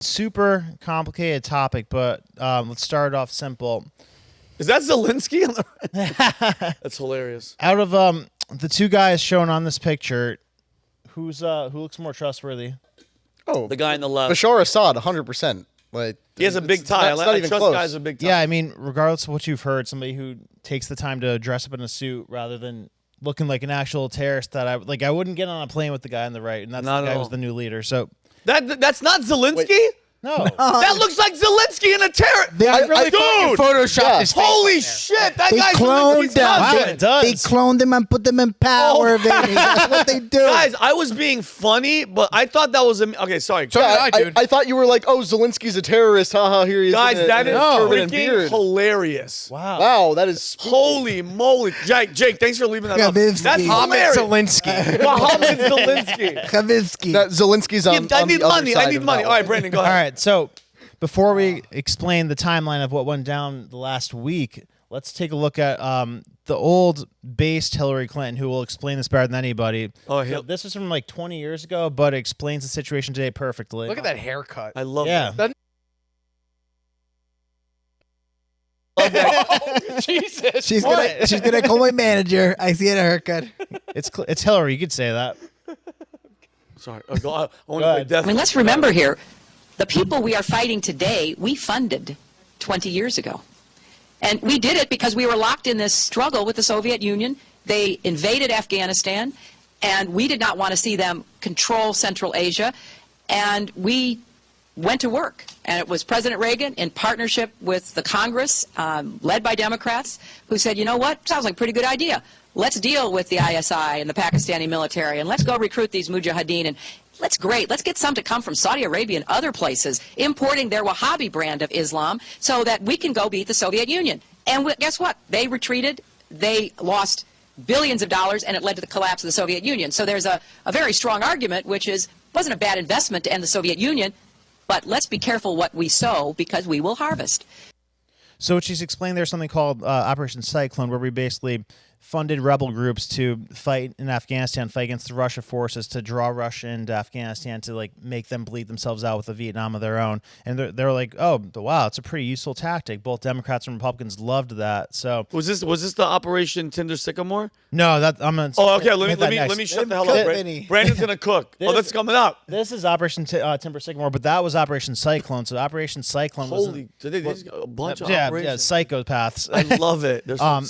super complicated topic, but let's start off simple. Is that Zelensky? That's hilarious. Out of the two guys shown on this picture, who looks more trustworthy? Oh, The guy on the left. Bashar Assad, 100%. Like He has a big tie. It's not I even trust close. guys with a big tie. Yeah, I mean, regardless of what you've heard, somebody who takes the time to dress up in a suit rather than looking like an actual terrorist that I wouldn't get on a plane with the guy on the right, and that's Not the guy at who's all. the new leader. So That's not Zelensky? no. That looks like Zelensky in a terror. They really dude, photoshopped his face. Holy shit! That They guy's cloned Zelensky's them. Wow, husband. it does. They cloned him and put them in power, baby. That's what they do. Guys, I was being funny, but I thought that was okay. Sorry, Yeah, I thought you were like, oh, Zelensky's a terrorist. Haha, here he is. guys, that is turban and freaking beard. hilarious. Wow. Wow, that is spooky. Holy moly, Jake, thanks for leaving that up. Kavinsky. That's Mohammed hilarious. Zelensky. Mohammed Zelensky. Kavinsky. That Zelensky's on, I on need the other money. side I need of money. that All right, one. Brandon, go All ahead. right, so before we explain the timeline of what went down the last week, let's take a look at the old based Hillary Clinton, who will explain this better than anybody. Oh, So this is from like 20 years ago, but it explains the situation today perfectly. Look at that haircut. I love Yeah. that. Jesus. She's gonna call my manager. I see a haircut. It's Hillary. You could say that. Sorry. I want to play death. I mean, let's remember here, the people we are fighting today, we funded 20 years ago. And we did it because we were locked in this struggle with the Soviet Union. They invaded Afghanistan, and we did not want to see them control Central Asia. And we went to work. And it was President Reagan, in partnership with the Congress, led by Democrats, who said, you know what, sounds like a pretty good idea. Let's deal with the ISI and the Pakistani military, and let's go recruit these mujahideen, and let's get some to come from Saudi Arabia and other places, importing their Wahhabi brand of Islam so that we can go beat the Soviet Union. And guess what? They retreated. They lost billions of dollars, and it led to the collapse of the Soviet Union. So there's a very strong argument, which is, it wasn't a bad investment to end the Soviet Union, but let's be careful what we sow because we will harvest. So what she's explained, there's something called Operation Cyclone, where we basically funded rebel groups to fight in Afghanistan, fight against the Russia forces, to draw Russia into Afghanistan, to like make them bleed themselves out with a Vietnam of their own. And they're like, oh, wow, it's a pretty useful tactic. Both Democrats and Republicans loved that. So Was this the Operation Timber Sycamore? no, that I'm gonna. Oh, okay. Let hit that me next. shut the hell Cook, up. Vinny. Brandon's gonna cook. Oh, that's coming up. This is Operation Timber Sycamore, but that was Operation Cyclone. So Operation Cyclone was Holy, they just got a bunch of yeah, operations. psychopaths. I love it. They're so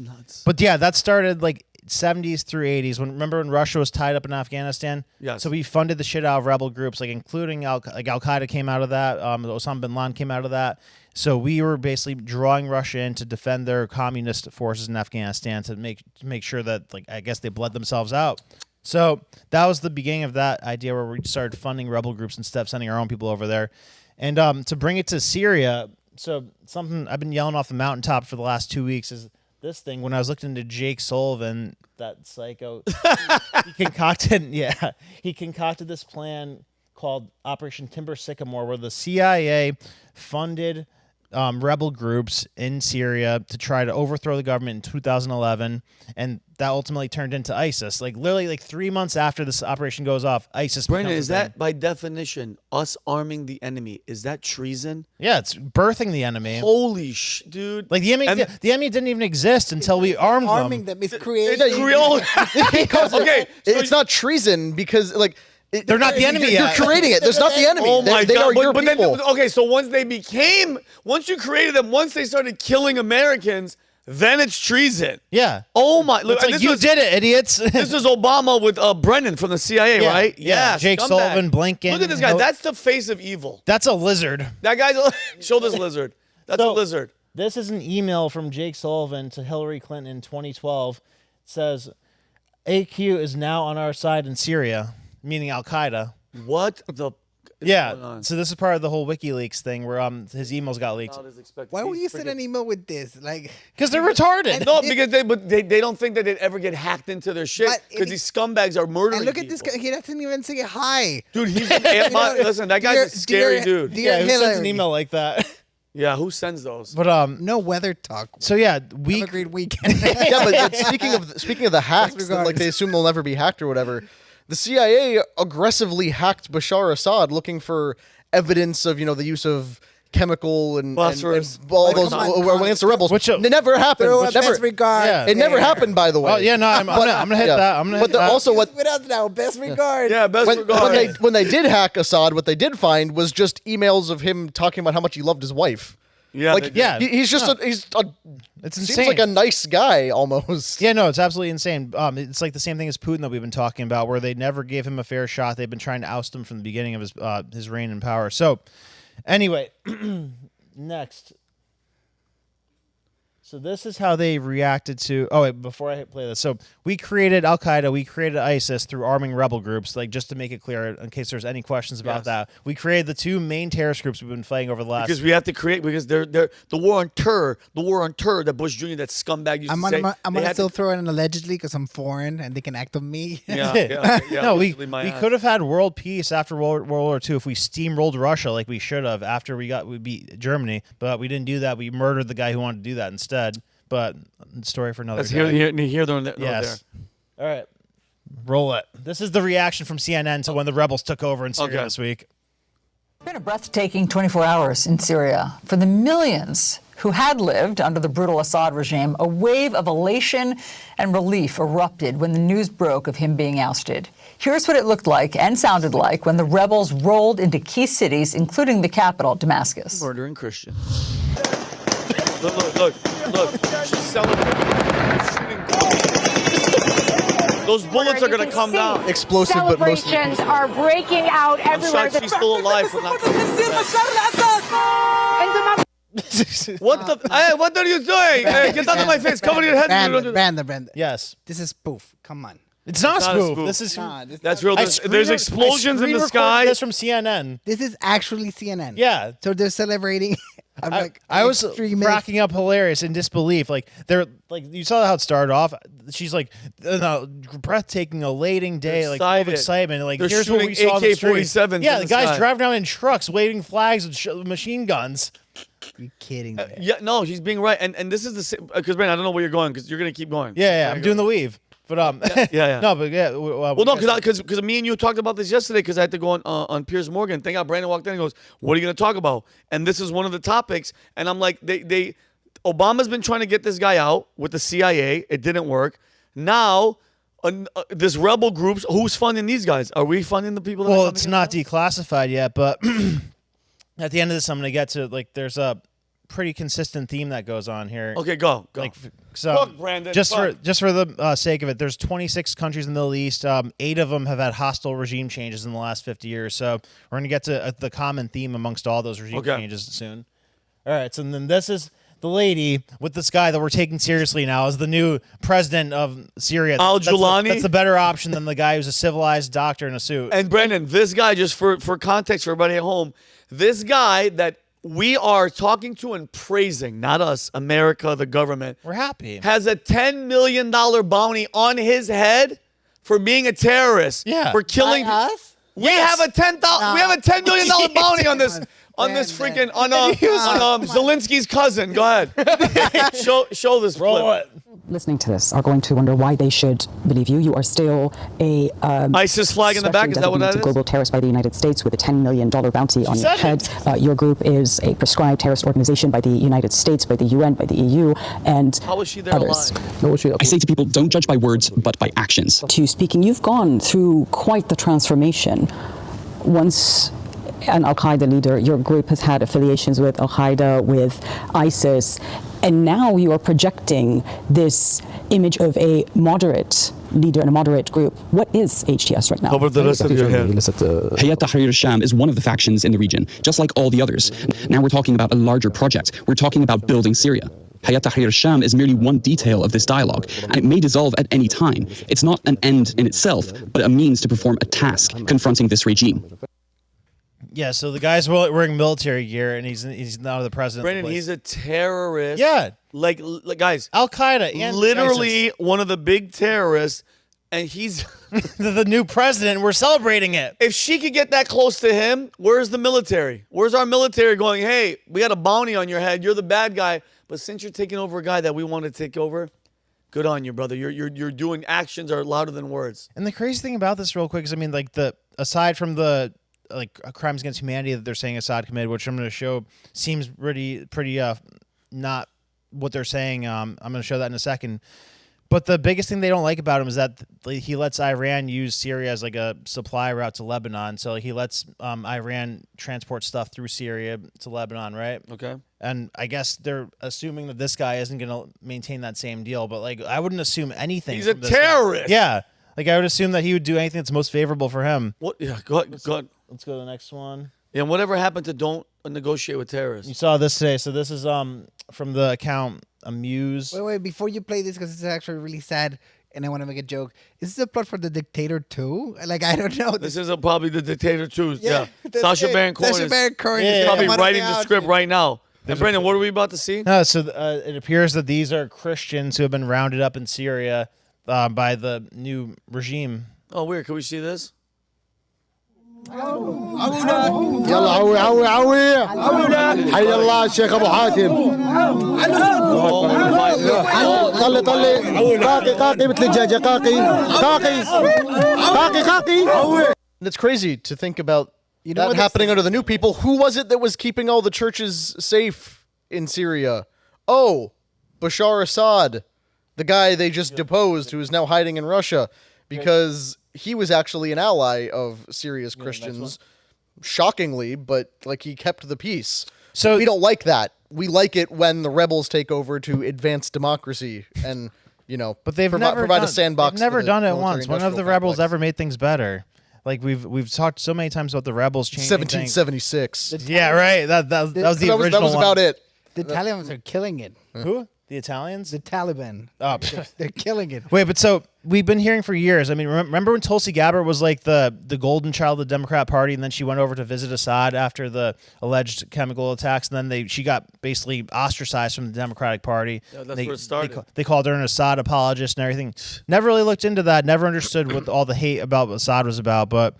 nuts. But yeah, that started like 70s through 80s. Remember when Russia was tied up in Afghanistan? Yes. So we funded the shit out of rebel groups, like including Al Qaeda came out of that. Osama bin Laden came out of that. So we were basically drawing Russia in to defend their communist forces in Afghanistan to make sure that, like, I guess they bled themselves out. So that was the beginning of that idea, where we started funding rebel groups instead of sending our own people over there. And to bring it to Syria, so something I've been yelling off the mountaintop for the last 2 weeks is this thing. When I was looking into Jake Sullivan, that psycho, he concocted this plan called Operation Timber Sycamore, where the CIA funded rebel groups in Syria to try to overthrow the government in 2011, and that ultimately turned into ISIS. Like literally, like 3 months after this operation goes off, ISIS. Brandon, becomes is a thing. that by definition us arming the enemy? Is that treason? Yeah, it's birthing the enemy. Holy dude! Like the enemy, And- the enemy didn't even exist until we armed Arming them. them is creating. Creole. Because Okay, so it's not treason because like They're not the enemy You're yet. creating it. There's not the enemy. Oh my They are God! your But then, people. okay, so once you created them, once they started killing Americans, then it's treason. Yeah. Oh my! Look, It's like, this you was, did it, idiots. This is Obama with Brennan from the CIA, Yeah, right? yeah. Jake scumbag. Sullivan, Blinken. Look at this guy. No- That's the face of evil. That's a lizard. That guy's show this lizard. That's a So- lizard. This is an email from Jake Sullivan to Hillary Clinton in 2012. It says, AQ is now on our side in Syria, meaning Al-Qaeda. What the? is going Yeah. on? So this is part of the whole WikiLeaks thing where his emails got leaked. Not as expected. Why would He's you send freaking- an email with this? Like, Because they're retarded. No, because they don't think that they'd ever get hacked into their shit But because it- these scumbags are murdering and look at this people. guy. He doesn't even say hi. Dude, he's listen. That guy's a scary dude. Dear Yeah, who sends an Hillary. email like that? Yeah, who sends those? But No weather talk. so yeah, Have we a great weekend. Yeah, but speaking of the hacks, that, like Disregard. they assume they'll never be hacked or whatever. The CIA aggressively hacked Bashar Assad, looking for evidence of the use of chemical and Phosphorus. all those come on. against the rebels. Which, it never happened. Throw a Which never, best regard. Yeah. it never happened, by the way. Oh yeah, no, I'm gonna hit yeah. that. I'm gonna But hit that. also what With us now, best regard. Yeah, best regard. when they did hack Assad, what they did find was just emails of him talking about how much he loved his wife. Yeah, Like they did. Yeah. he's just It's seems insane. like a nice guy almost. Yeah, no, it's absolutely insane. It's like the same thing as Putin that we've been talking about, where they never gave him a fair shot. They've been trying to oust him from the beginning of his reign in power. So, anyway, next. So this is how they reacted to. Oh wait, before I play this, so we created Al Qaeda, we created ISIS through arming rebel groups. Like just to make it clear, in case there's any questions about that, we created the two main terrorist groups we've been fighting over the last. Because we have to create, because they're the war on terror, that Bush Jr., that scumbag used to say. I'm gonna still throw in allegedly because I'm foreign and they can act on me. Yeah. No, we my ass. could have had world peace after World War II if we steamrolled Russia like we should have after we beat Germany, but we didn't do that. We murdered the guy who wanted to do that instead. But story for another Let's day. hear them. Yes. All right. Roll it. This is the reaction from CNN to when the rebels took over in Syria this week. It's been a breathtaking 24 hours in Syria. For the millions who had lived under the brutal Assad regime, a wave of elation and relief erupted when the news broke of him being ousted. Here's what it looked like and sounded like when the rebels rolled into key cities, including the capital, Damascus. Murdering Christians. Look. She's celebrating. Shooting guns. Those bullets are going to come down. Explosive, but mostly. Celebrations are breaking out I'm everywhere. shocked she's still alive for not. What the? Hey, what are you doing? Hey, get out of my face. Cover your head. Brandon. Yes. This is spoof. Come on. It's not a not a spoof. spoof. This is. That's real. There's explosions in the sky. This from CNN. This is actually CNN. Yeah. So they're celebrating. I was extremist. cracking up hilarious in disbelief. Like they're like you saw how it started off. She's like breathtaking, elating day, like full of excitement. Like They're here's what we shooting saw. AK-47s Yeah, in the the guys sky. driving around in trucks, waving flags with machine guns. You kidding me? Yeah, no, she's being right. And this is the same. Because, man, I don't know where you're going because you're going to keep going. Yeah, I'm doing the weave. But Yeah. no, but yeah. Well, no, because me and you talked about this yesterday because I had to go on Piers Morgan. Thank God Brandon walked in and goes, "What are you going to talk about?" And this is one of the topics. And I'm like, Obama's been trying to get this guy out with the CIA. It didn't work. Now, this rebel groups. Who's funding these guys? Are we funding the people? Well, it's not declassified yet, but at the end of this, I'm going to get to there's a pretty consistent theme that goes on here. Okay, go. So Cook, Brandon, just cook. for the sake of it, there's 26 countries in the Middle East. 8 of them have had hostile regime changes in the last 50 years. So we're going to get to the common theme amongst all those regime changes soon. All right. So then this is the lady with this guy that we're taking seriously now as the new president of Syria. Al-Julani? That's a better option than the guy who's a civilized doctor in a suit. And Brandon, this guy, just for context for everybody at home, this guy that we are talking to and praising, not us, America, the government. We're happy. Has a $10 million bounty on his head for being a terrorist. Yeah. For killing us? We have a $10 million bounty on this freaking on Zelensky's cousin. Go ahead. show this clip. Listening to this are going to wonder why they should believe you. You are still a ISIS flag in the back. Is that what that is? Global terrorist by the United States with a $10 million bounty on your head. Your group is a prescribed terrorist organization by the United States, by the UN, by the EU, and how was she there others. alive? I say to people, don't judge by words, but by actions. To speaking, you've gone through quite the transformation. Once an al-Qaeda leader, your group has had affiliations with al-Qaeda, with ISIS, and now you are projecting this image of a moderate leader and a moderate group. What is HTS right now? Cover the rest of your head. Hayat Tahrir al-Sham is one of the factions in the region, just like all the others. Now we're talking about a larger project. We're talking about building Syria. Hayat Tahrir al-Sham is merely one detail of this dialogue, and it may dissolve at any time. It's not an end in itself, but a means to perform a task confronting this regime. Yeah, so the guy's wearing military gear, and he's now the president. Brandon, he's a terrorist. Yeah. Like guys. Al-Qaeda. And literally one of the big terrorists, and he's the new president. We're celebrating it. If she could get that close to him, where's the military? Where's our military going, hey, we got a bounty on your head. You're the bad guy. But since you're taking over a guy that we want to take over, good on you, brother. You're doing actions are louder than words. And the crazy thing about this real quick is, I mean, like aside from the like crimes against humanity that they're saying Assad committed, which I'm going to show seems pretty not what they're saying. I'm going to show that in a second. But the biggest thing they don't like about him is that he lets Iran use Syria as like a supply route to Lebanon. So he lets Iran transport stuff through Syria to Lebanon, right? Okay. And I guess they're assuming that this guy isn't going to maintain that same deal. But like, I wouldn't assume anything. He's a from this guy. terrorist. Yeah. Like I would assume that he would do anything that's most favorable for him. What? Yeah. Go ahead. Let's go to the next one. Yeah. Whatever happened to don't negotiate with terrorists? You saw this today. So this is from the account Amuse. Wait, before you play this, because it's actually really sad, and I want to make a joke. Is this a plot for The Dictator 2? Like, I don't know. This is probably The Dictator 2. Yeah. that's Sasha it. Baron Cohen Sasha Baron Cohen is is probably coming writing out the the script outfit. right now. And Brandon, what are we about to see? No, so it appears that these are Christians who have been rounded up in Syria by the new regime. Oh, weird. Can we see this? يلا عوي عوي عوي حي الله الشيخ ابو حاتم طلي طلي قاقي قاقي مثل الدجاجه قاقي قاقي قاقي قاقي. It's crazy to think about that happening under the new people. Who was it that was keeping all the churches safe in Syria? Oh, Bashar Assad, the guy they just deposed who is now hiding in Russia because he was actually an ally of Syria's Christians. Shockingly, but like he kept the peace. So we don't like that. We like it when the rebels take over to advance democracy and, you know, but they've provide a sandbox. They've never done it once. When have the rebels complex. ever made things better? Like we've talked so many times about the rebels changing 1776. Yeah, right. That was the original That was about it. The Taliban are killing it. Who? The Italians? The Taliban. Oh, they're killing it. Wait, but so we've been hearing for years. I mean, remember when Tulsi Gabbard was like the golden child of the Democrat Party, and then she went over to visit Assad after the alleged chemical attacks, and then she got basically ostracized from the Democratic Party. Yeah, that's where it started. They called her an Assad apologist and everything. Never really looked into that. Never understood what all the hate about Assad was about. But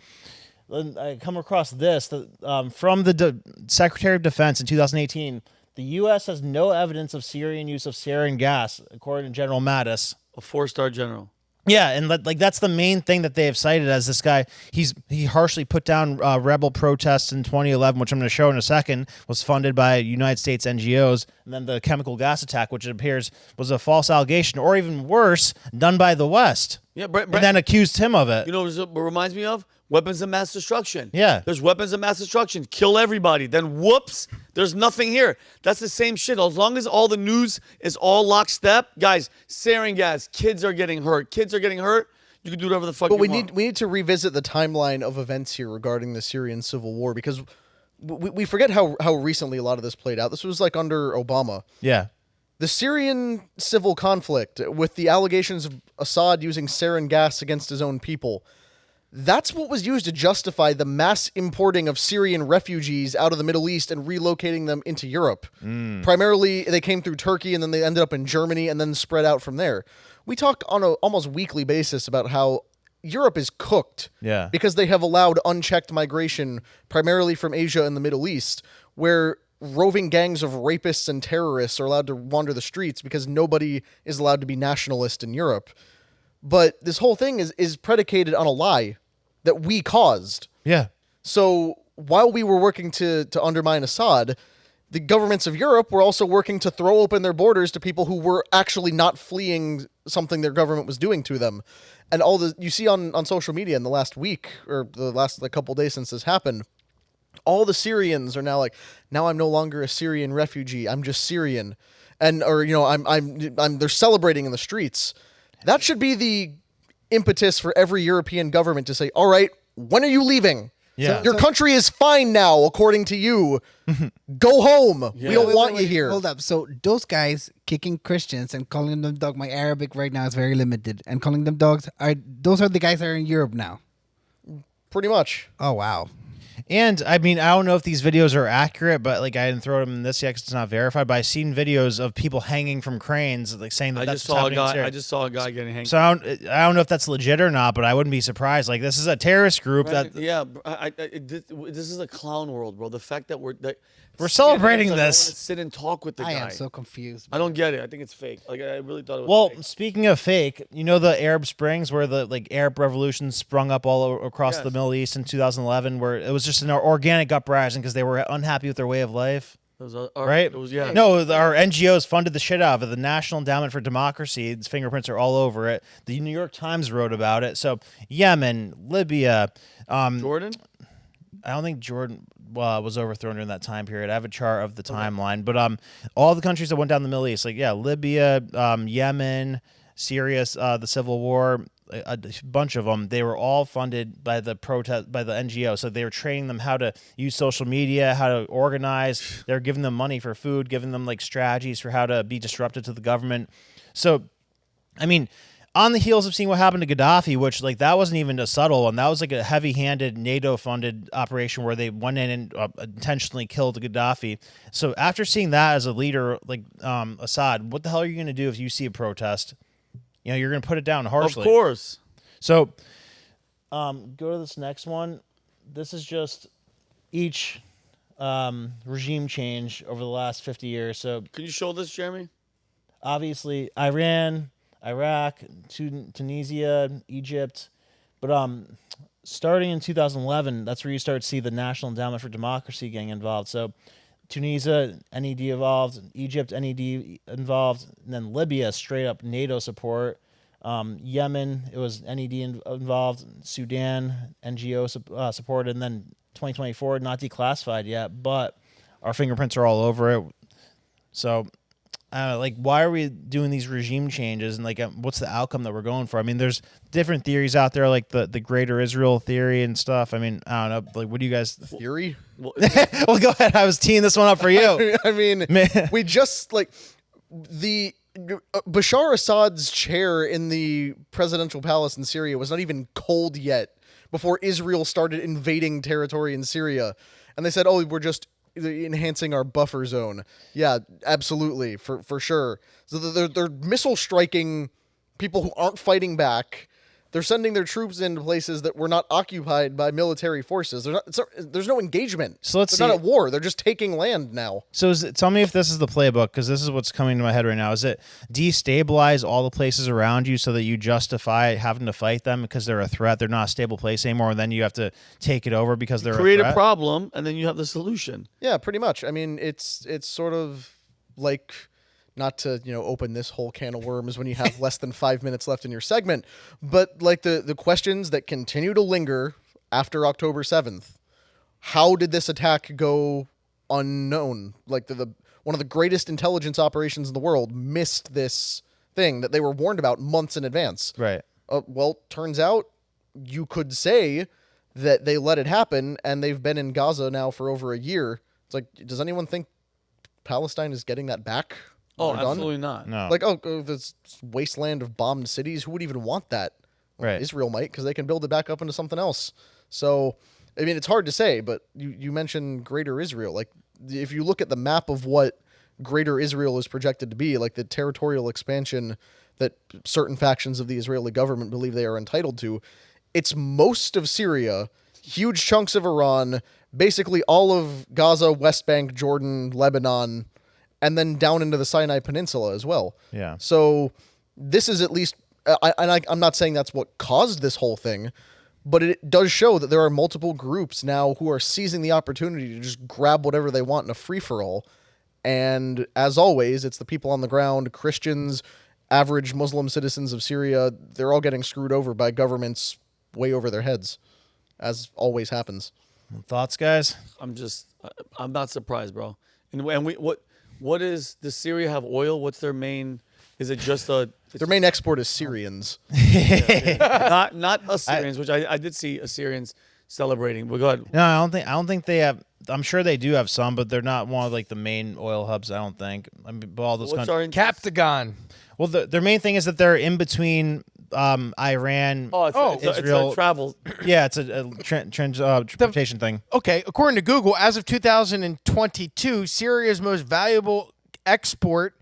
I come across this from the Secretary of Defense in 2018. The U.S. has no evidence of Syrian use of sarin gas, according to General Mattis. A 4-star general. Yeah, and like that's the main thing that they have cited as this guy. He harshly put down rebel protests in 2011, which I'm going to show in a second, was funded by United States NGOs, and then the chemical gas attack, which it appears was a false allegation, or even worse, done by the West. Yeah, and then accused him of it. You know what reminds me of? Weapons of mass destruction. Yeah. There's weapons of mass destruction. Kill everybody. Then whoops, there's nothing here. That's the same shit. As long as all the news is all lockstep, guys, sarin gas, kids are getting hurt. You can do whatever the fuck you want. But we need to revisit the timeline of events here regarding the Syrian civil war because we forget how recently a lot of this played out. This was like under Obama. Yeah. The Syrian civil conflict with the allegations of Assad using sarin gas against his own people. That's what was used to justify the mass importing of Syrian refugees out of the Middle East and relocating them into Europe. Primarily, they came through Turkey and then they ended up in Germany and then spread out from there. We talk on an almost weekly basis about how Europe is cooked because they have allowed unchecked migration primarily from Asia and the Middle East, where roving gangs of rapists and terrorists are allowed to wander the streets because nobody is allowed to be nationalist in Europe. But this whole thing is predicated on a lie that we caused. Yeah. So while we were working to undermine Assad, the governments of Europe were also working to throw open their borders to people who were actually not fleeing something their government was doing to them. And all the you see on social media in the last week or the last couple days since this happened, all the Syrians are now like, now I'm no longer a Syrian refugee. I'm just Syrian. And they're celebrating in the streets. That should be the impetus for every European government to say, all right, when are you leaving? Yeah. Your country is fine now, according to you. Go home. Yeah. We don't want you here. Hold up. So those guys kicking Christians and calling them dog, my Arabic right now is very limited, and calling them dogs, those are the guys that are in Europe now. Pretty much. Oh, wow. And I mean, I don't know if these videos are accurate, but like I didn't throw them in this yet because it's not verified. But I've seen videos of people hanging from cranes, like saying that that's what's happening in Syria. I just saw a guy getting hanged. So I don't know if that's legit or not, but I wouldn't be surprised. Like this is a terrorist group Right, that yeah, this is a clown world, bro. The fact that we're celebrating I this. want to sit and talk with the guy. I am so confused. I don't get it. I think it's fake. Like I really thought it was. Well, fake. speaking of fake, you know the Arab Springs where the Arab revolution sprung up all across the Middle East in 2011, where it was just just an organic uprising because they were unhappy with their way of life. Right? It was, yeah. No, our NGOs funded the shit out of it. The National Endowment for Democracy, its fingerprints are all over it. The New York Times wrote about it. So Yemen, Libya, Jordan. I don't think Jordan was overthrown during that time period. I have a chart of the timeline, but all the countries that went down the Middle East, like Libya, Yemen, Syria, the civil war, a bunch of them, they were all funded by the NGO. So they were training them how to use social media, how to organize. They're giving them money for food, giving them like strategies for how to be disruptive to the government. So, I mean, on the heels of seeing what happened to Gaddafi, which like that wasn't even a subtle one, that was like a heavy-handed NATO-funded operation where they went in and intentionally killed Gaddafi. So after seeing that as a leader like Assad, what the hell are you going to do if you see a protest? You know, you're going to put it down harshly. Of course. So go to this next one. This is just each regime change over the last 50 years. So can you show this, Jeremy? Obviously, Iran, Iraq, Tunisia, Egypt. But starting in 2011, that's where you start to see the National Endowment for Democracy getting involved. So Tunisia, NED involved, Egypt, NED involved, and then Libya, straight up NATO support. Yemen, it was NED involved, Sudan, NGO supported, and then 2024, not declassified yet, but our fingerprints are all over it. So, like, why are we doing these regime changes, and like, what's the outcome that we're going for? I mean, there's different theories out there, like the Greater Israel theory and stuff. I mean, I don't know, like, what do you guys theory? Well, go ahead. I was teeing this one up for you. I mean, we just like the Bashar Assad's chair in the presidential palace in Syria was not even cold yet before Israel started invading territory in Syria, and they said, "Oh, we're just enhancing our buffer zone." Yeah, absolutely, for sure. So they're missile striking people who aren't fighting back. They're sending their troops into places that were not occupied by military forces. There's no engagement. So let's see. They're not at war. They're just taking land now. So tell me if this is the playbook, because this is what's coming to my head right now. Is it destabilize all the places around you so that you justify having to fight them because they're a threat? They're not a stable place anymore, and then you have to take it over because they're create a threat? a problem, and then you have the solution. Yeah, pretty much. I mean, it's sort of like, not to, open this whole can of worms when you have less than 5 minutes left in your segment, but like the questions that continue to linger after October 7th. How did this attack go unknown? Like one of the greatest intelligence operations in the world missed this thing that they were warned about months in advance. Right. Well, turns out you could say that they let it happen, and they've been in Gaza now for over a year. It's like, does anyone think Palestine is getting that back? Oh, absolutely not. No. Like, this wasteland of bombed cities, who would even want that? Right. Israel might, because they can build it back up into something else. So, I mean, it's hard to say, but you mentioned Greater Israel. Like, if you look at the map of what Greater Israel is projected to be, like the territorial expansion that certain factions of the Israeli government believe they are entitled to, it's most of Syria, huge chunks of Iran, basically all of Gaza, West Bank, Jordan, Lebanon, and then down into the Sinai Peninsula as well. Yeah. So this is at least, I'm not saying that's what caused this whole thing, but it does show that there are multiple groups now who are seizing the opportunity to just grab whatever they want in a free-for-all. And as always, it's the people on the ground, Christians, average Muslim citizens of Syria, they're all getting screwed over by governments way over their heads, as always happens. Thoughts, guys? I'm not surprised, bro. And what does Syria have oil? What's their main? Is it just their main export is Syrians? not Assyrians, which I did see Assyrians celebrating. But go ahead. No, I don't think they have. I'm sure they do have some, but they're not one of like the main oil hubs. I don't think. I mean, all those Captagon. Well, their main thing is that they're in between Iran, Israel. It's a travel. Yeah, it's a transportation thing. Okay, according to Google, as of 2022, Syria's most valuable export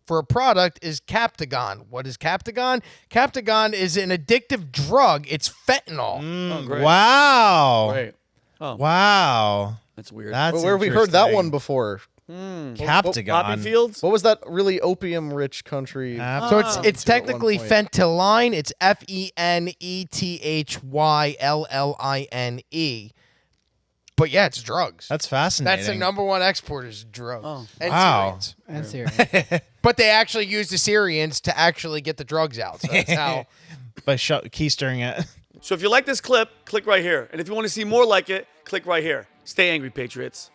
for a product is Captagon. What is Captagon? Captagon is an addictive drug. It's fentanyl. Great. Wow. Great. Oh. Wow. That's weird. That's where have we heard that one before? Captagon. Poppy fields? What was that really opium-rich country? So it's technically fentanyline. It's FENETHYLLINE. But yeah, it's drugs. That's fascinating. That's the number one export is drugs. And Wow. Syrians. And Syria. But they actually use the Syrians to actually get the drugs out. So that's how. By keystering it. So if you like this clip, click right here. And if you want to see more like it, click right here. Stay angry, Patriots.